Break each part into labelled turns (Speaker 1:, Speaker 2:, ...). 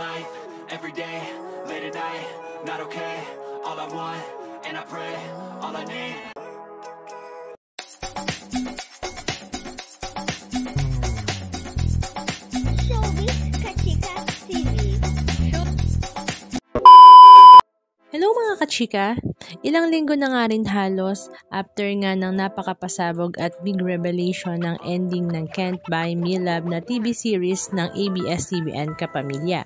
Speaker 1: life, every day, late at night, not okay. All I want, and I pray, all I need.
Speaker 2: Hello mga kachika! Ilang linggo na nga rin halos after nga ng napakapasabog at big revelation ng ending ng Can't Buy Me Love na TV series ng ABS-CBN Kapamilya.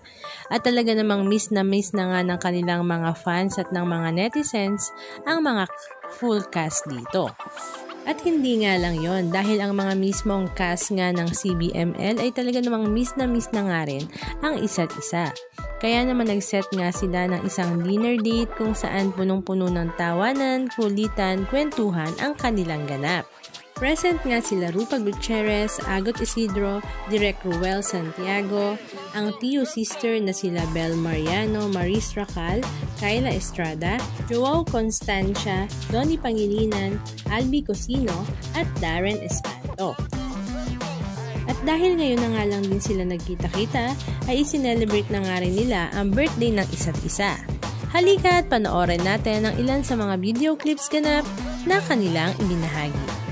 Speaker 2: At talaga namang miss na nga ng kanilang mga fans at ng mga netizens ang mga full cast dito. At hindi nga lang yon dahil ang mga mismong cast nga ng CBML ay talaga namang miss na nga rin ang isa't isa. Kaya naman nag-set nga sila ng isang dinner date kung saan punong-puno ng tawanan, kulitan, kwentuhan ang kanilang ganap. Present nga sila Rupa Gutierrez, Agot Isidro, Direk Ruel Santiago, ang Tio Sister na sila Bel Mariano, Maris Racal, Kayla Estrada, Joao Constancia, Donnie Pangilinan, Albi Cosino, at Darren Espanto. At dahil ngayon na nga lang din sila nagkita-kita, ay isinelebrate na nga rin nila ang birthday ng isa't isa. Halika at panoorin natin ang ilan sa mga video clips ganap na kanilang ibinahagi.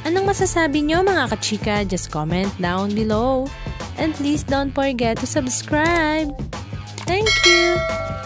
Speaker 2: Anong masasabi nyo mga kachika? Just comment down below. And please don't forget to subscribe. Thank you!